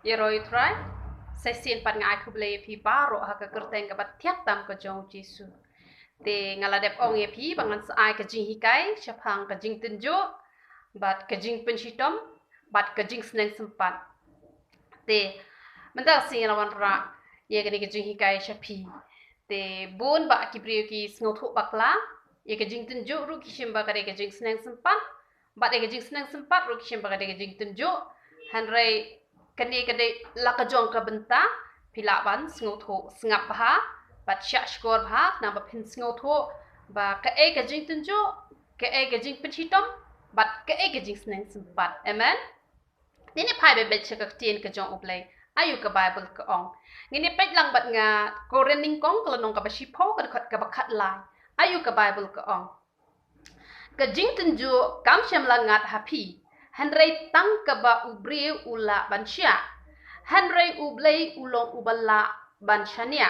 Yeroi try. Sesin pat ngai kublai pi baro ha ka kerteng ka batiak tam ka jong Jesu. Te ngaladep ong ye pi bangan saai ka jing hikai syapang ka jing tenjo bat ka jing penshitom bat ka jing seneng sempat. Te mendak sing lawan ra ye ka ni ka jing hikai syapi. Te bun ba ki priyo ki sngothuk bakla ye ka jing tenjo ru ki shimba ka ka jing seneng sempat bat ye ka jing seneng sempat ru ki shimba ka jing tenjo hanrei kani kade lakajong ka benta pilaban sngothuk sngap ha bat syak skor ha na ba phin sngothuk ba ka ka jing tenjo ka jing penshitom bat ka jing seneng sempat. Amen. Ini pai be chaka tien ka jong uplay ayu ka bible ka ong ngini pet lang bat nga korening kong kalau nong ka ba shipo ka ba khat lai ayu ka bible ka ong ka jing tenjo kam syam langat happy hanrei tang ka ba ubri ula bansya hanrei ublei ulong ubala bansyania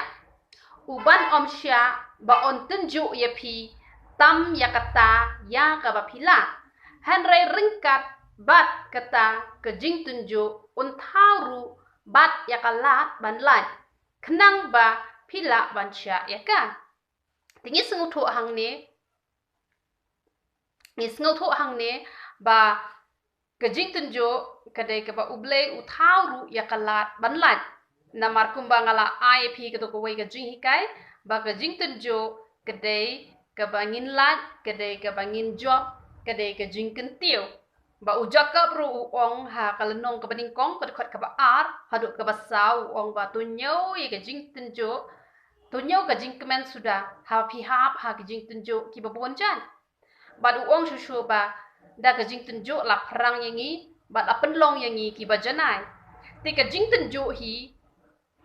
uban omsya ba on tenjo yapi tam yakata ya ka ba pila hanrei ringkat bat kata ke jing tenjo unthauru bat yakalat banlat kenang ba pila bansya yaka tingi sengutu hang ne ni sengutu hang ne ba ke jing tenjo kadai ke ba ublei uthauru yakalat banlat namar kumba ngala ip ke to ko wei ke jing hikai ba ke jing tenjo kadai ke bangin lat kadai ke bangin job kadai ke jing kentiu ba ujak ka bro ong ha kalenong ka baningkong ka dekat ka ba ar haduk ka basau ong ba tunyo ye ka jing tenjo tunyo ka jing kemen sudah ha pi hap ha ka jing tenjo ki ba bonjan ba du ong shushu ba da ka jing tenjo la perang yangi ba la penlong yangi ki ba janai te ka jing tenjo hi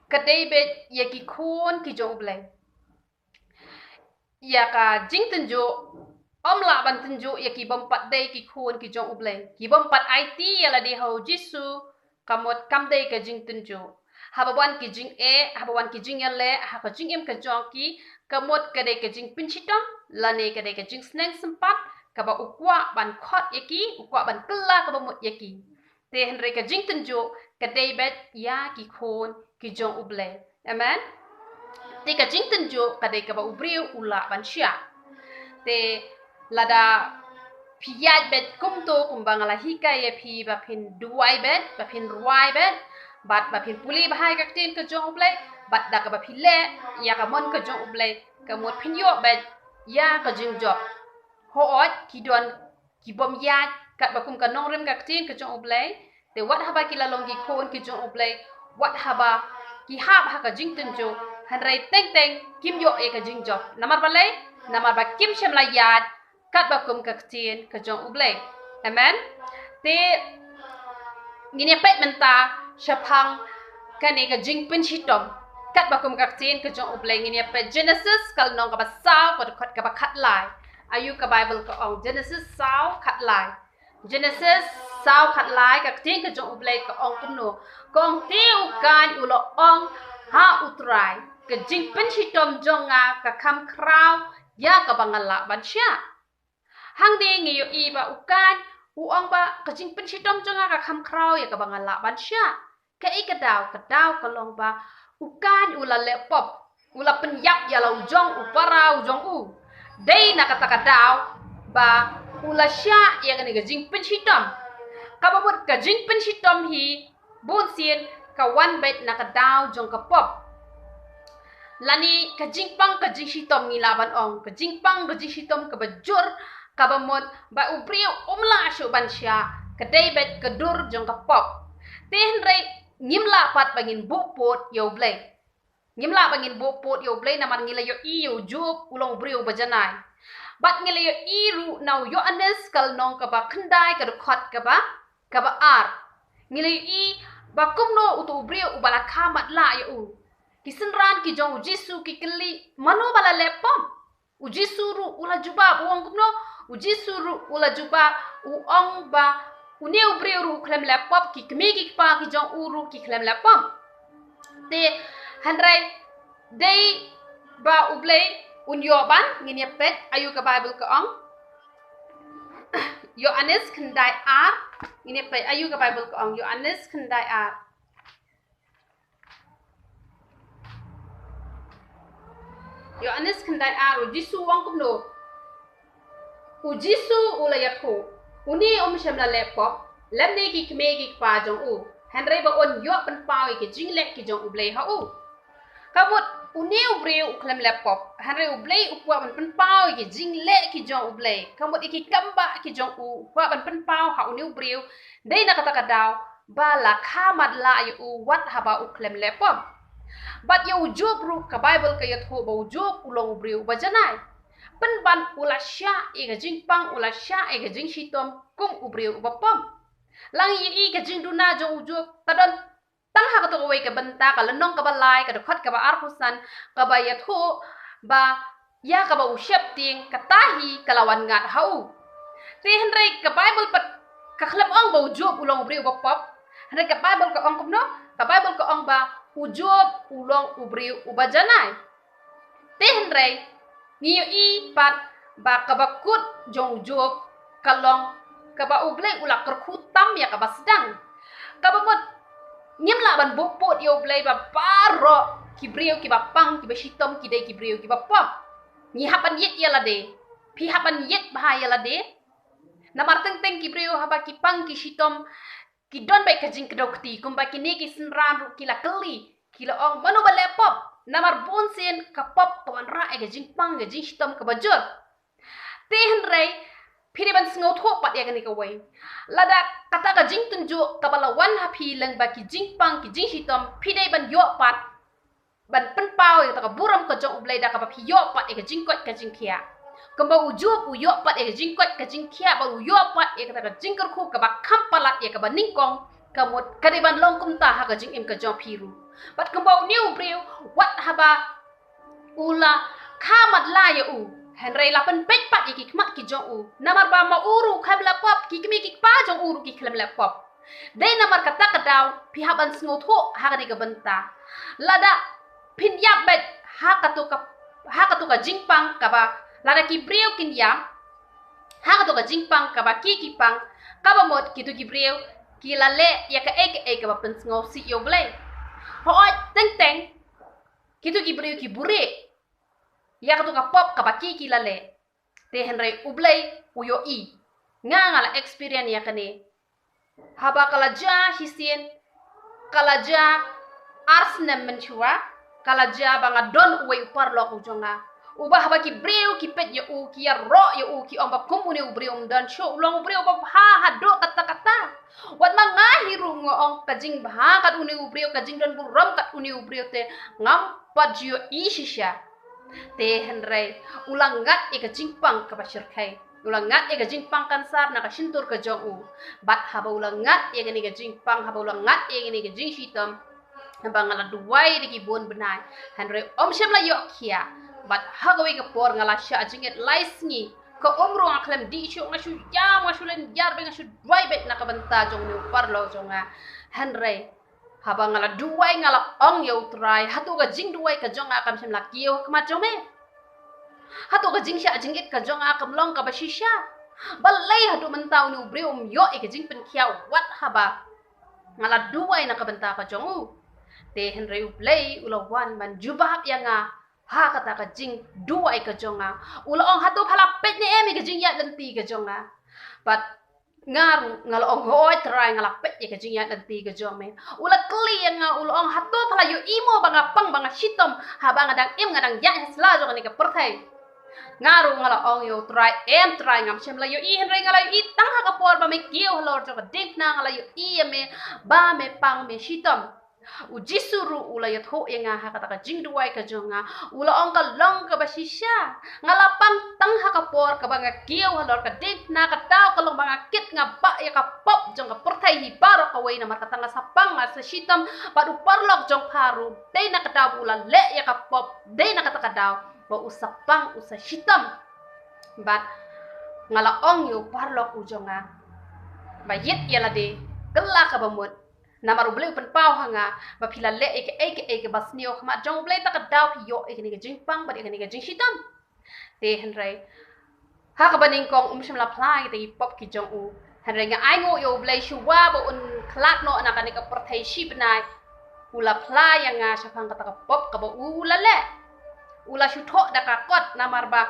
ka debet ye ki khon ki jong blai ya ka jing tenjo om la ban tenjo ya ki bompat dei ki khun ki jong ublei ki bompat IT ya la di ho Jesu kamot kam dei ka jing tenjo habawan ki jing habawan ki jing le ha ka jing em ka jong ki kamot ka dei ka jing pinshitom la ne ka dei ka jing sneng sempat ka ba ukwa ban khot ya ki ukwa ban kella ka ba mut ya ki te henre ka jing tenjo ka dei bet ya ki khun ki jong ublei. Amen. Te ka jing tenjo ka dei ka ba ubriu ula ban sya te lada piyat bet kumto kumbang ala hika ye pi ba pin duai bet ba pin ruai bet bat ba pin puli bahai ka tin ka jong ublei bat da ka ba pile ya ka mon ka jong ublei ka mot pin yo bet ya ka jing job ho ot ki don ki bom yat kat ba kum ka nong rem ka tin ka jong ublei te wat haba ki la long ki khon ki jong ublei wat haba ki hab ha ka jing tenjo hanrei teng teng kim yo e ka jing job namar balai namar ba kim shem la yat kat ba kum ka tin ka jong ublei. Amen. Te ngini pet menta syapang kani ka jing penshitom kat ba kum ka tin ka jong ublei ngini pet Genesis kal nong ka ba saw ka ba khat lai ayu ka bible ka ong Genesis saw khat lai Genesis saw khat lai ka tin ka jong ublei ka ong kumno kong tiu kan ulo ong ha utrai ka jing penshitom jonga ka kam kraw ya ka bangala bansya hang de ngi yo i ba ukan uong ba ka jing penshitom jonga ka kham kraw ya ka bangala bansya ka i ka daw ka long ba ukan ula le pop ula penyap ya la ujong upara ujong u dei na kata ka daw ba ula sya ya ka ni ka jing penshitom ka ba mot ka jing penshitom hi bon sien ka one bet na ka daw jong ka pop lani ka jing pang ka jing shitom ngi laban ong ka jing pang ka jing shitom ka bajur kabamot ba ubriu umla syu bansya kedai bet kedur jong kapop ten rei ngimla pat bangin bupot yo blai ngimla bangin bupot yo blai naman ngila yo i yo jup ulong briu bajanai bat ngila yo iru nau yo anes kal nong ka ba khandai ka khot ka ba ar ngila yo i ba kumno utu briu ubala khamat la yo u kisenran ki jong Jesu ki keli mano bala lepom uji suru ula juba uong kumno uji suru ula juba uong ba une ubri uru klem laptop ki kemi ki pa ki jong uru ki klem laptop te handrai dei ba ublei unyoban ngini pet ayu ka bible ka ong Yohanes kendai ar ngini pet ayu ka bible ka ong Yohanes kendai ar yo anis kendai aro jisu wang kumno u jisu ulayatho uni shamla lepop lemne ki kme ki pa jong u henry ba on yo pan pau ki jingle ki jong ublei ha u kabut uni ubreu uklam laptop henry ublei ukwa pan pau ki jingle ki jong ublei kabut iki kamba ki jong u kwa pan pau ha uni ubreu dei na kata kadaw bala khamad la yu wat haba uklam laptop but yo job ru ka bible ka yatho ba job ulong ubreu ba janai pan ban ulasya e ga jingpang ulasya e ga jingtynjuh kum ubreu ba pom lang yi ka jingduna jong ujo kadon tang ha ka to wei ka banta ka lanong ka balai ka khot ka ba arpusan ka ba yatho ba ya ka ba ushep ting ka tahi kalawan ngat hau ti henry ka bible pat ka khlap ong ba ujo ulong ubreu ba pop henry ka bible ka ong kumno ka bible ka ong ba ujo ulong ubreu ubajanai ti henry ngiyo i pat ba ka ba kut jong ujo kalong kaba ublei ulak kerkutam ya kaba sedang kaba mot nyemla ban bopot ya ublei ba paro kibriu ki bapang ki bashitom ki dei kibriu ki bapop ni hapan yet ya lade pi hapan yet bahaya lade namar teng teng kibriu haba ki pang ki shitom ki don bai kajing kedokti kumba ki ne ki senran ru ki la keli ki la ong manu ba lepop namar bonsen kapop kawan ra e kajing pang kajing shitom ka bajur tehen rei piri ban sngau tho pat ya gani ka wei lada kata ka jingtynjuh ka balawan ha phi lang ba ki jingpang ki jingtynjuh pidai ban yo pat ban pen pau ya ka buram ka jong ublei da ka ba phi yo pat e ka jingkot ka jingkhia kamba ujo u yo pat e ka jingkot ka jingkhia ba u yo pat e ka jingkar khu ka ba khampalat ya ka ba ningkong ka mot ka de ban long kum ta ha ka jing im ka jong phiru pat kamba u new breu wat haba ula khamat la ya u henry lapan pet pat iki kmat ki jong u namar ba ma uru kham lapop ki kmi ki pa jong uru ki khlem lapop dei namar kata kadaw pi haban sngo tho ha ga benta lada pin ya bet ha katu ka jingpang ka ba lada ki breu kin ya ha katu ka jingpang ka ba ki pang ka ba mot ki tu ki breu ki lale ya ka e ka ba pen sngo si yo ble ho teng teng ki tu ki breu ki bure ya katu ka pop ka baki kilale te henry ublei uyo i ngala experience ya kane haba kala ja hisien kala ja arsnem menchua kala ja banga don uwe parlo ujonga ubah haba ki breu ki pet ya u ki ya ro ya u ki omba kumune ubreu dan show long ubreu ba ha do kata kata wat mangahiru ngoong kajing bah kat uni ubreu kajing don buram kat uni ubreu te ngam pajio isisha te henry ulangat e ka jingpang ka basir khai ulangat e ka jingpang kan sar na ka shintur ka jong u bat haba ulangat e ka jingpang haba ulangat e ka jingtynjuh haba ngala duwai de ki bon benai henry sham la yok kia bat hagawe ka por ngala sha jinget laisngi ka omro aklem di shu ngashu jam ngashu len jar be ngashu duwai bet na ka banta jong ni parlo jonga henry haba ngala duwai ngala ong yo try hatu ka jing duwai ka jong akam sem lakio kma jome hatu ka jing sha jingit ka jong akam long ka bashisha balai hatu mentau ni ubreu yo e ka jing pen kia wat haba ngala duwai na ka banta ka jong u te henry ublei ulawan man jubab ya nga ha kata ka jing duwai ka jonga ula ong hatu phala pet ni emi ka jing ya lenti ka jonga but ngaru ngalo ong hoi try ngala pet ya ka jing ya lenti ka jome ula kli nga ula ong hatu phala yo imo banga pang banga shitom ha banga dang im ngadang ya sla jonga ni ka perthai ngaru ngala ong yo try ngam shem la yo i henry ngala i tang ha ka por ba me kiu halor jonga ding na ngala yo i me ba me pang me shitom ujisuru ula yat ho nga ha kata ka jing duwai ka jonga ula ong ka long ka basisha ngalapang tang ha ka por ka banga kiu halor ka ding na ka taw ka long banga kit nga ba ya ka pop jong ka perthai hi baro ka wei na mar katanga sapang nga sa shitam padu parlok jong paru dei na ka daw ula le ya ka pop dei na kata ka daw ba usapang usa shitam bat ngala ong yo parlok ujonga ba yit ya la de kala ka bamut namar ublei pen pau hanga ba phila le eke basnio khma jong ublei ta ka daw phi yo eke ni ka jingpang ba eke ni ka jingtynjuh te henry ha ka baning kong sham la plai te pop ki jong u henry nga ai ngo yo ublei shuwa ba un klat no na ka ni ka perthai shi benai ula plai nga shafang ka ta ka pop ka ba ula le ula shuthok da kakot namar ba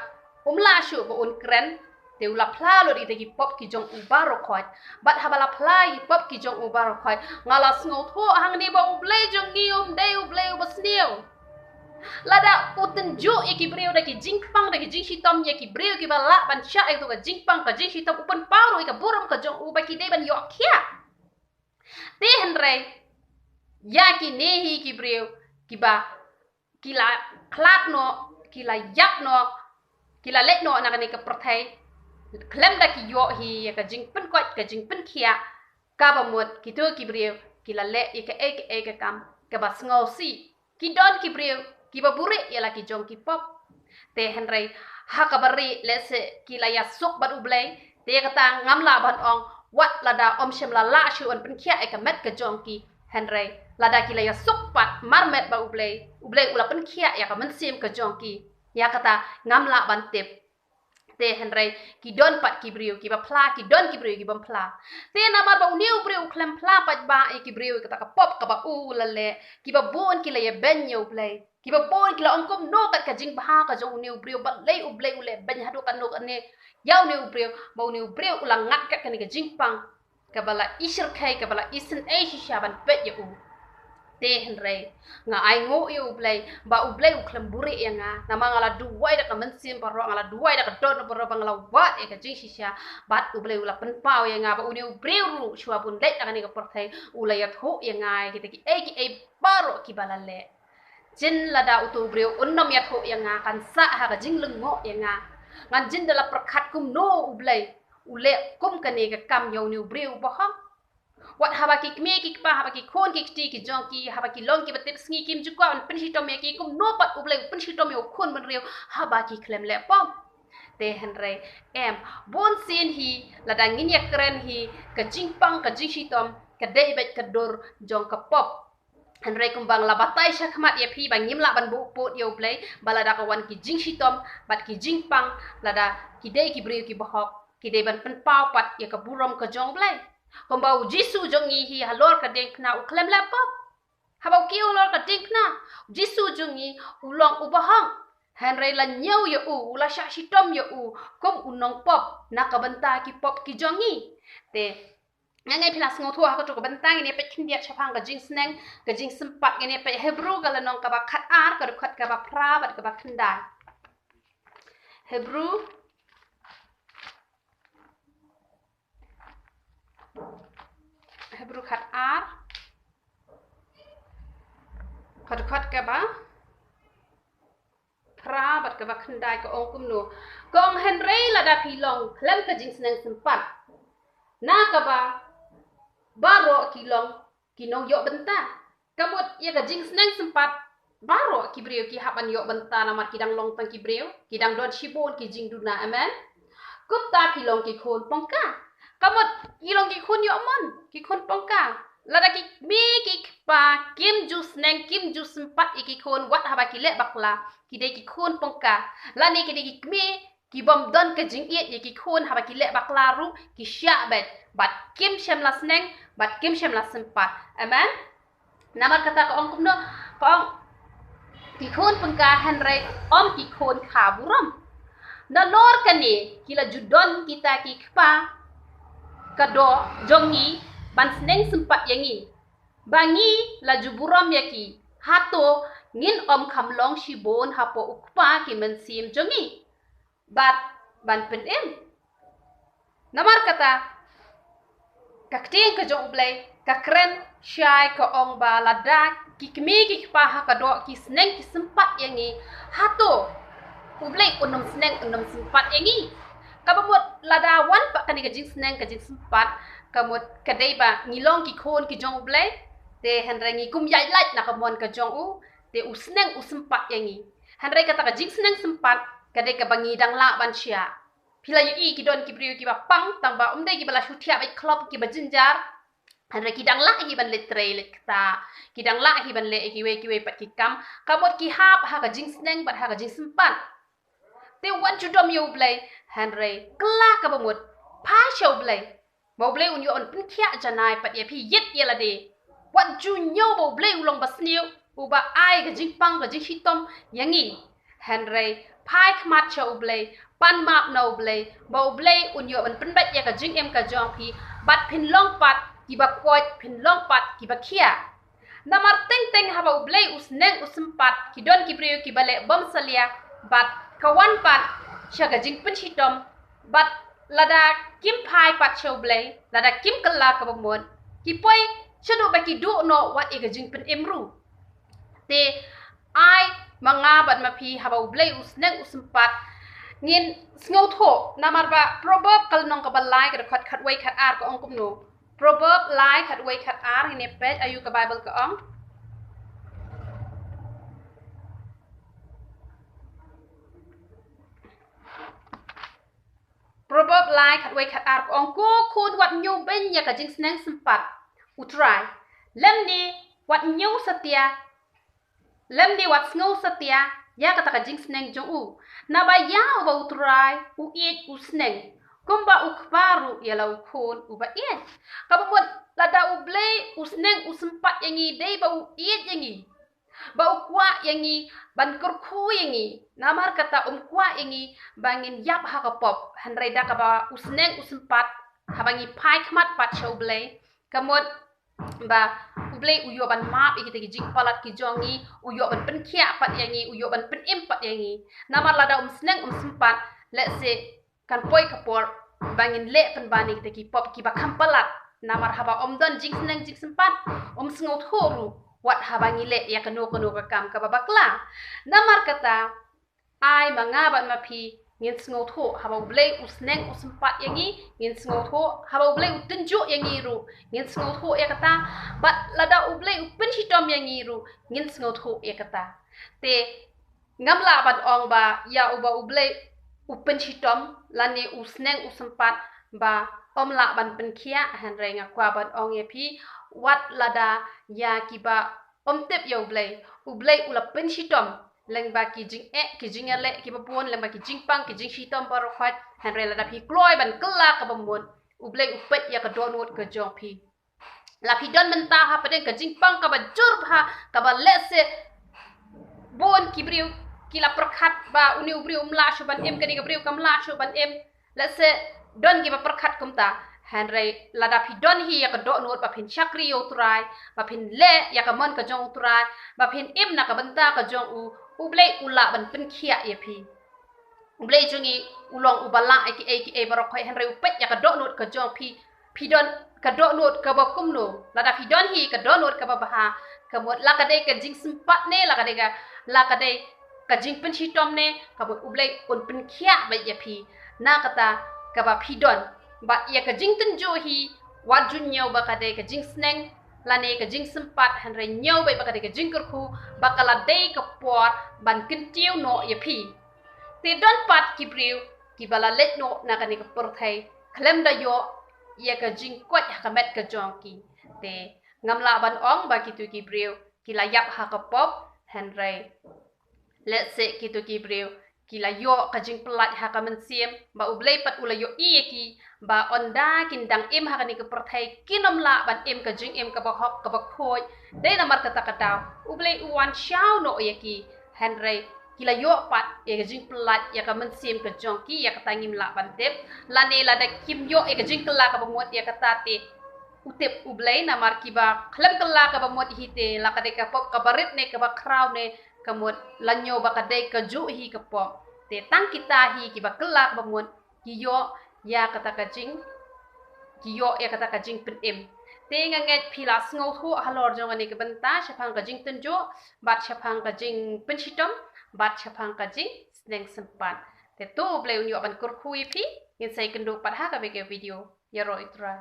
umla shu ba un kren te ula pla lo ite ki pop ki jong ubaro khoi bat habala pla ki pop ki jong ubaro khoi ngala sngo tho hang ni ba uble jong ngi dei uble ubasnio lada utenju ki breu da ki jingpang da ki jinghitom ye ki breu ki bala ban sha itu ka jingpang ka jinghitom upan paru ka buram ka jong uba ki dei ban yok khia te henre ya ki nehi ki breu ki ba kila klat no kila yap no kila let no na ka perthai klem da ki yo hi ka jingpen kot ka jingpen khia ka ba mot ki to ki breu kila le e ka kam ka ba sngo si ki don ki breu ki ba buri ya la ki jong ki pop te henre ha ka bari le se kila ya sok bat ublei te ka ta ngam la ban ong wat lada om shem la shu on pen khia e ka met ka jong ki henre lada kila ya sok pat marmet ba ublei ula pen khia ya ka men sim ka jong ki ya kata ngam la ban tip te henre ki don pat ki briu ki ba pla ki don ki briu ki bam pla te na mar ba uniu briu klem pla pat ba e ki briu ka pop ka ba u la le ki ba bon ki la ye ben yo play ki ba bon ki la ongkom no kat ka jing ba ka jong uniu briu ba le u ble u le ben hadu kan no ne yaw ne u briu ba uniu briu ula ngat ka ni ka jing pang ka bala isir kai ka bala isen e shi shaban pet ye u te henre nga ai ngo yu play ba u play u klem buri ya nga na mangala duwai da kamen sim paro ngala duwai da kadon paro bangala wat e ka jing shisha bat u play u la pen pau ya nga ba u ni u breu ru shua bun let da ni ka porthai u la yat ho ya nga kita ki e paro ki balale jin la da u tu breu unnom yat ho ya nga kan sa ha ka jing leng ngo ya nga ngan jin da la prakhat kum no u play u le kum ka ni ka kam yo ni u breu ba ha wat haba ki kme ki pa haba ki khon ki ti ki jong ki haba ki long ki batip sngi kim ju kwa pinhitom me ki kum no pat uble pinhitom yo khon ban reu haba ki klem le pom te henre em bon sin hi lada ngin ya kren hi ka jingpang ka jinghitom ka dei bet ka dor jong ka pop henre kum bang la batai shakmat ye phi bang ngim la ban bu pot yo play balada ka wan ki jinghitom bat ki jingpang lada ki dei ki breu ki bahok ki dei ban pen pau pat ya ka burom ka jong play Kembau Jisu jongi hi halor ka deng kna u klem lapop. Habau ki ulor ka deng kna. Jisu jongi ulong ubahang. Henry la nyau ya u ula shishitom ya u kom unong pop na ka benta ki pop ki jongi. Te ngai pilas ngotu ha ka to ka benta ni pe kindiat chapang ka jing sneng ka jing sempat ni pe Hebrew ka lanong ka ba khat ar ka khat ka ba pra ba ka ba khandai. Hebrew khat ar khat ka ba pra bat ka ba khandai ka ong kum no ka ong Henry la da pilong klem ka jing sneng sempat na ka ba baro kilong kinong yo benta kamot ya ka jing sneng sempat baro ki breu ki haban yo benta na mar kidang long tang ki breu kidang don shibon ki jing duna amen kupta pilong ki khon pongka kamot ilong ki khun yo mon ki khun pongka lada ki mi ki pa kim jus neng kim jus sempat iki khun wat haba ki le bakla ki de ki khun pongka lani ki de ki mi ki bom don ke jing iet ye ki khun haba ki le bakla ru ki sya bet bat kim shem las neng bat kim shem las sempat amen nama kata ka ong kumno ka ong ki khun pongka henry om ki khun kha buram na lor kani kila judon kita ki pa kado jongi ban sneng sempat yangi bangi la juburam yaki hato ngin om kamlong shibon hapo ukpa ki mensim jongi bat ban penem namar kata kakting ka jong blay kakren syai ka ong ba lada ki kmi ki pa ha kado ki sneng ki sempat yangi hato ublay unum sneng unum sempat yangi kabamot lada wan pa kani ka jing sneng ka jing sempat kamot kadai ba ngilong ki khon ki jong blai te henre ngi kum yai lait na kamon ka jong u te u sneng u sempat yangi henre kata ka jing sneng sempat kadai ka bangi dang la ban sia pila yu i ki don ki briu ki ba pang tang ba umdai ki bala shutia bai klop ki ba jinjar henre ki dang la ki ban le tre le kta ki dang la ki ban le ki we pat ki kam kamot ki hap ha ka jing sneng bat ha ka jing sempat te wan judom yu blai Henry kla ka bamut pa show blay bo blay un yo on pin khia janai pat ye phi yet ye la de wat ju nyo bo blay ulong basniu u ba ai ga jingpang ga jinghitom yangi Henry pai khmat cho ublei pan map no ublei ba ublei unyo ban penbat ya ka jing em ka jong phi bat phin long pat ki ba koi phin long pat ki ba khia namar teng teng ha ba ublei usneng usmpat ki don ki priyo ki bale bom salia bat kawan pat cha ka jingpynshitom bat lada kim pai pat cho ublei lada kim kala ka bamon ki poi chado ba ki du no wat e ka jingpyn emru te ai mga bat mapi haba ublei usneng usmpat ngin sngo tho namar ba proverb kal nong ka balai ka khat khat wei khat ar ka ong kum no proverb lai khat wei khat ar ne page ayu ka bible ka ong proverb lai khat wei khat ar ka ong ko khun wat nyu ben ya ka jing sneng sempat utrai lem ni wat nyu setia lem di wat sngo setia ya kata ka jing sneng jong u na ba ya ba utrai u iet u sneng kumba u khbaru ya la u khon u ba iet ka ba mot lada u blei u sneng u sempat yangi dei ba u iet yangi ba u kwa yangi ban kur khu yangi namar kata kwa yangi bangin yap ha ka pop hanrai da ka ba u sneng u sempat ha bangi pai khmat pat chau blei kamot ba ublei uyo ban map ikite ki jing palat ki jongi uyo ban penkhia pat yangi uyo ban penim pat yangi namar lada sneng sempat let's say kan poi kapor bangin le pen bani ikite ki pop ki ba palat namar haba don jing sneng jing sempat sngo thoru wat habangi le ya kanu ka kam ka babakla namar kata ai manga ban mapi ngin sngo tho haba ublei usneng usmpat yangi ngin sngo tho haba ublei utenjuk yangi ru ngin sngo tho ya kata bat lada ublei upynshitom yangi ru ngin sngo tho ya kata te ngamla ban ong ba ya uba ublei upynshitom lani usneng usmpat ba omla ban penkhia hanre nga kwa ban ong ye pi wat lada ya kiba omtep ya ublei ula pynshitom leng ba ki jing ki jing le ki ba pon leng ba ki jing pang ki jing shitom baro khat hanre la da phi kloi ban kala ka bamon ublei upet ya ka donut ka jong phi la phi don menta ha paden ka jing pang ka ba jur ha ka ba lese bon ki briu ki la prakhat ba uni ubriu mla shu ban em kani ka briu kam la shu ban em lese don ki ba prakhat kumta hanre la da phi don hi ya ka donut ba phin chakri yo trai ba phin le ya ka mon ka jong trai ba phin im na ka banta ka jong ublei ula ban penkhia ye pi ublei jungi ulong ubala ki barok khoi hanre upet ya ka donut ka jong pi don ka donut ka ba kumno la da pi don hi ka donut ka ba ha ka mot la ka dei ka jing sempat ne la ka dei ka jing pynshitom ne ka bot ublei un penkhia ba ye pi na kata ka ba pi don ba ya ka jingtynjuh hi wat junyo ba ka dei ka jing sneng lane ka jing sempat hanre nyau bai baka ka jing kurku bakala dei ka por ban kintiu no ye pi te don pat ki priu ki bala let no na ka ni ka por thai khlem da yo ye ka jing kwat ka met ka jong ki te ngamla ban ong ba ki tu ki priu ki la yap ha ka pop hanre let's say ki tu ki priu ki la yo ka jing plat ha ka men siem ba ublei pat ula yo i ki ba onda kindang im ha ni ka perthai kinom la ban im ka jing im ka ba hok ka ba khoi de na mar kata kata ublei uan chao no ye ki hanre ki la yo pat ye ka jing plat ya ka men siem ka jong ki ya ka tangim la ban tep la ne la da kim yo e ka jing kala ka ba mot ya ka ta te utep ublei na mar ki ba khlem kala ka ba mot hi te la ka de ka pop ka barit ne ka ba kraw ne kamot lanyo baka dei ka ju hi ka pop te tang kita hi ki ba kelak bangun ki yo ya kata ka jing pen em te nganget phila sngo thu halor jong ani ka banta chapang ka jingtynjuh bat chapang ka jing pynshitom bat chapang ka jing sneng sempat te tu bleu nyu ban kur khui phi ngin sai kendu pat ha ka be video ya ro itra